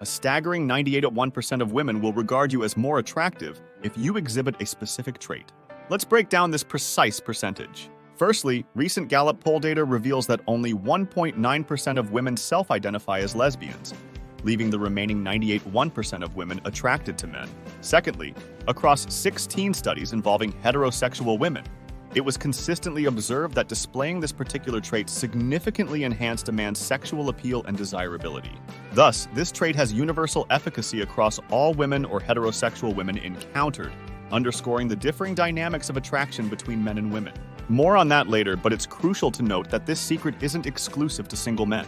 A staggering 98.1% of women will regard you as more attractive if you exhibit a specific trait. Let's break down this precise percentage. Firstly, recent Gallup poll data reveals that only 1.9% of women self-identify as lesbians, leaving the remaining 98.1% of women attracted to men. Secondly, across 16 studies involving heterosexual women, it was consistently observed that displaying this particular trait significantly enhanced a man's sexual appeal and desirability. Thus, this trait has universal efficacy across all women or heterosexual women encountered, underscoring the differing dynamics of attraction between men and women. More on that later, but it's crucial to note that this secret isn't exclusive to single men.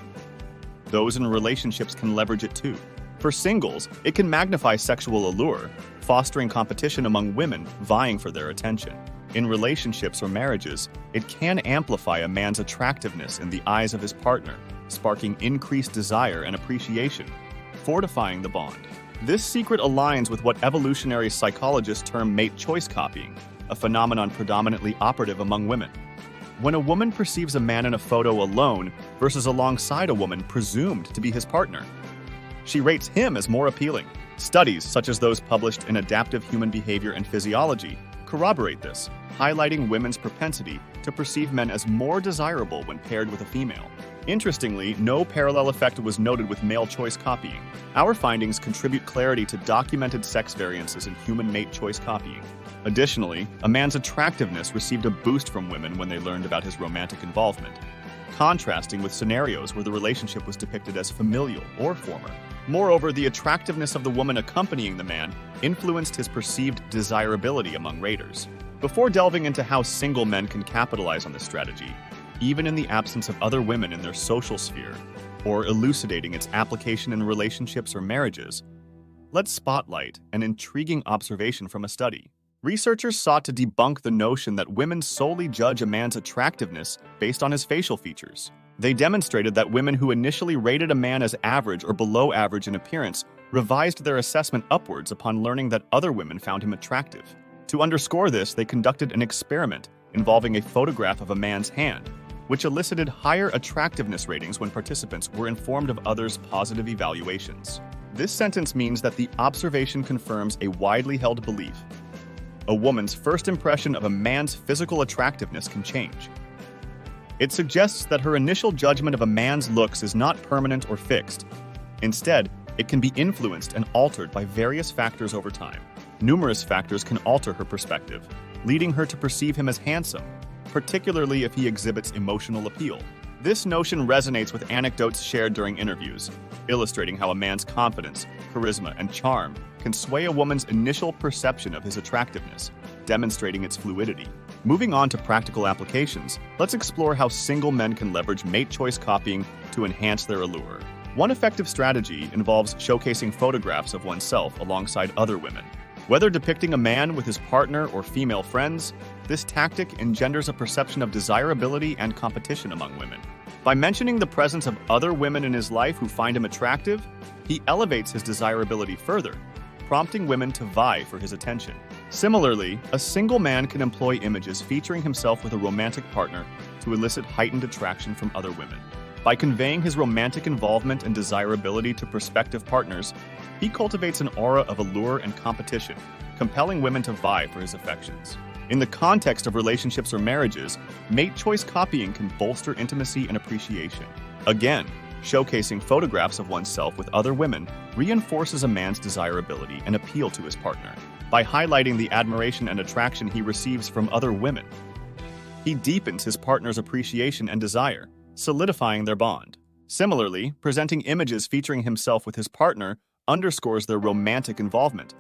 Those in relationships can leverage it too. For singles, it can magnify sexual allure, fostering competition among women vying for their attention. In relationships or marriages, it can amplify a man's attractiveness in the eyes of his partner, sparking increased desire and appreciation, fortifying the bond. This secret aligns with what evolutionary psychologists term mate choice copying, a phenomenon predominantly operative among women. When a woman perceives a man in a photo alone versus alongside a woman presumed to be his partner, she rates him as more appealing. Studies, such as those published in Adaptive Human Behavior and Physiology, corroborate this, highlighting women's propensity to perceive men as more desirable when paired with a female. Interestingly, no parallel effect was noted with male choice copying. Our findings contribute clarity to documented sex variances in human mate choice copying. Additionally, a man's attractiveness received a boost from women when they learned about his romantic involvement, contrasting with scenarios where the relationship was depicted as familial or former. Moreover, the attractiveness of the woman accompanying the man influenced his perceived desirability among raters. Before delving into how single men can capitalize on this strategy, even in the absence of other women in their social sphere, or elucidating its application in relationships or marriages, let's spotlight an intriguing observation from a study. Researchers sought to debunk the notion that women solely judge a man's attractiveness based on his facial features. They demonstrated that women who initially rated a man as average or below average in appearance revised their assessment upwards upon learning that other women found him attractive. To underscore this, they conducted an experiment involving a photograph of a man's hand, which elicited higher attractiveness ratings when participants were informed of others' positive evaluations. This sentence means that the observation confirms a widely held belief. A woman's first impression of a man's physical attractiveness can change. It suggests that her initial judgment of a man's looks is not permanent or fixed. Instead, it can be influenced and altered by various factors over time. Numerous factors can alter her perspective, leading her to perceive him as handsome, particularly if he exhibits emotional appeal. This notion resonates with anecdotes shared during interviews, illustrating how a man's confidence, charisma, and charm can sway a woman's initial perception of his attractiveness, demonstrating its fluidity. Moving on to practical applications, let's explore how single men can leverage mate choice copying to enhance their allure. One effective strategy involves showcasing photographs of oneself alongside other women. Whether depicting a man with his partner or female friends, this tactic engenders a perception of desirability and competition among women. By mentioning the presence of other women in his life who find him attractive, he elevates his desirability further, prompting women to vie for his attention. Similarly, a single man can employ images featuring himself with a romantic partner to elicit heightened attraction from other women. By conveying his romantic involvement and desirability to prospective partners, he cultivates an aura of allure and competition, compelling women to vie for his affections. In the context of relationships or marriages, mate choice copying can bolster intimacy and appreciation. Again, showcasing photographs of oneself with other women reinforces a man's desirability and appeal to his partner. By highlighting the admiration and attraction he receives from other women, he deepens his partner's appreciation and desire, solidifying their bond. Similarly, presenting images featuring himself with his partner underscores their romantic involvement,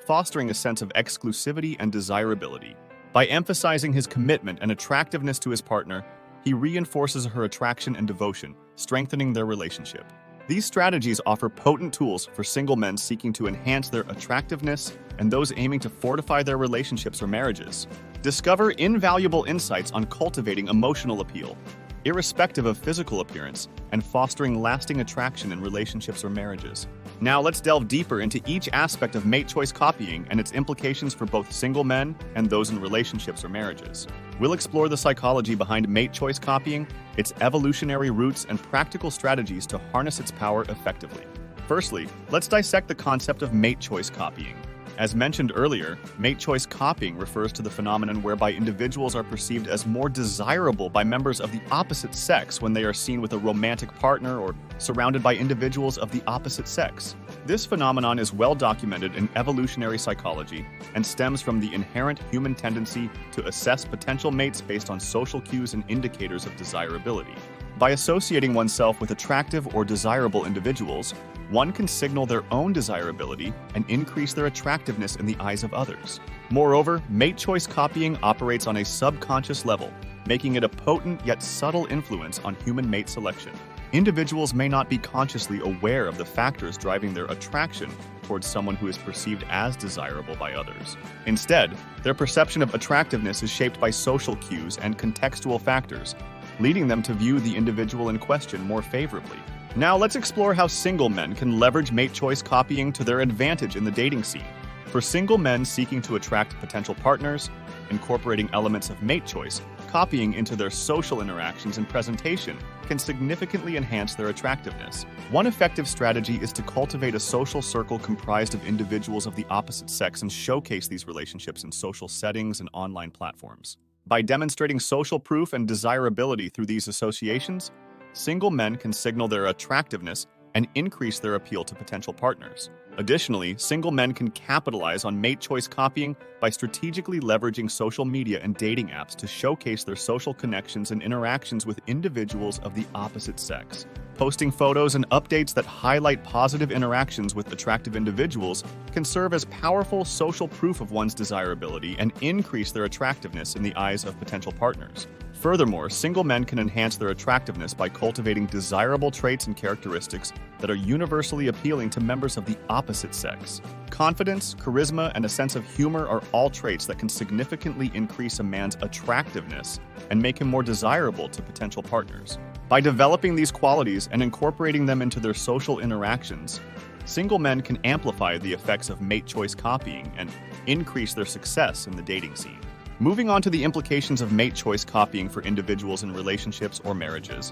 fostering a sense of exclusivity and desirability. By emphasizing his commitment and attractiveness to his partner, he reinforces her attraction and devotion, strengthening their relationship. These strategies offer potent tools for single men seeking to enhance their attractiveness and those aiming to fortify their relationships or marriages. Discover invaluable insights on cultivating emotional appeal, irrespective of physical appearance, and fostering lasting attraction in relationships or marriages. Now let's delve deeper into each aspect of mate choice copying and its implications for both single men and those in relationships or marriages. We'll explore the psychology behind mate choice copying, its evolutionary roots, and practical strategies to harness its power effectively. Firstly, let's dissect the concept of mate choice copying. As mentioned earlier, mate choice copying refers to the phenomenon whereby individuals are perceived as more desirable by members of the opposite sex when they are seen with a romantic partner or surrounded by individuals of the opposite sex. This phenomenon is well documented in evolutionary psychology and stems from the inherent human tendency to assess potential mates based on social cues and indicators of desirability. By associating oneself with attractive or desirable individuals, one can signal their own desirability and increase their attractiveness in the eyes of others. Moreover, mate choice copying operates on a subconscious level, making it a potent yet subtle influence on human mate selection. Individuals may not be consciously aware of the factors driving their attraction towards someone who is perceived as desirable by others. Instead, their perception of attractiveness is shaped by social cues and contextual factors, leading them to view the individual in question more favorably. Now let's explore how single men can leverage mate choice copying to their advantage in the dating scene. For single men seeking to attract potential partners, incorporating elements of mate choice copying into their social interactions and presentation can significantly enhance their attractiveness. One effective strategy is to cultivate a social circle comprised of individuals of the opposite sex and showcase these relationships in social settings and online platforms. By demonstrating social proof and desirability through these associations, single men can signal their attractiveness and increase their appeal to potential partners. Additionally, single men can capitalize on mate choice copying by strategically leveraging social media and dating apps to showcase their social connections and interactions with individuals of the opposite sex. Posting photos and updates that highlight positive interactions with attractive individuals can serve as powerful social proof of one's desirability and increase their attractiveness in the eyes of potential partners. Furthermore, single men can enhance their attractiveness by cultivating desirable traits and characteristics that are universally appealing to members of the opposite sex. Confidence, charisma, and a sense of humor are all traits that can significantly increase a man's attractiveness and make him more desirable to potential partners. By developing these qualities and incorporating them into their social interactions, single men can amplify the effects of mate choice copying and increase their success in the dating scene. Moving on to the implications of mate choice copying for individuals in relationships or marriages.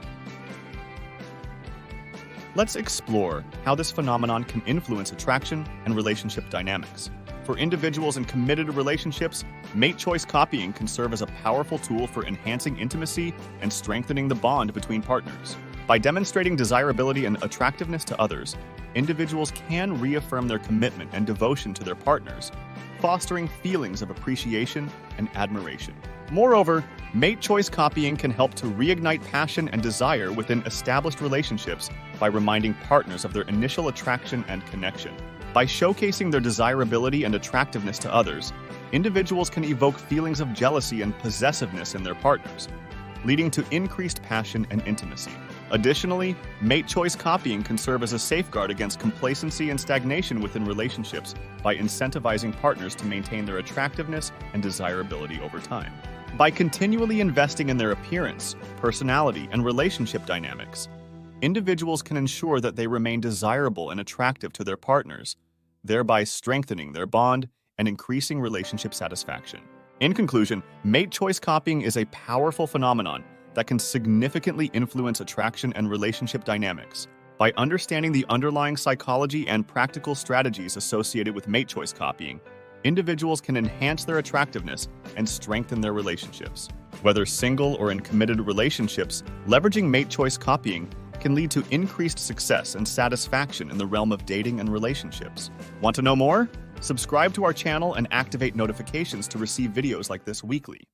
Let's explore how this phenomenon can influence attraction and relationship dynamics. For individuals in committed relationships, mate choice copying can serve as a powerful tool for enhancing intimacy and strengthening the bond between partners. By demonstrating desirability and attractiveness to others, individuals can reaffirm their commitment and devotion to their partners, fostering feelings of appreciation and admiration. Moreover, mate choice copying can help to reignite passion and desire within established relationships by reminding partners of their initial attraction and connection. By showcasing their desirability and attractiveness to others, individuals can evoke feelings of jealousy and possessiveness in their partners, leading to increased passion and intimacy. Additionally, mate choice copying can serve as a safeguard against complacency and stagnation within relationships by incentivizing partners to maintain their attractiveness and desirability over time. By continually investing in their appearance, personality, and relationship dynamics, individuals can ensure that they remain desirable and attractive to their partners, thereby strengthening their bond and increasing relationship satisfaction. In conclusion, mate choice copying is a powerful phenomenon that can significantly influence attraction and relationship dynamics. By understanding the underlying psychology and practical strategies associated with mate choice copying, individuals can enhance their attractiveness and strengthen their relationships. Whether single or in committed relationships, leveraging mate choice copying can lead to increased success and satisfaction in the realm of dating and relationships. Want to know more? Subscribe to our channel and activate notifications to receive videos like this weekly.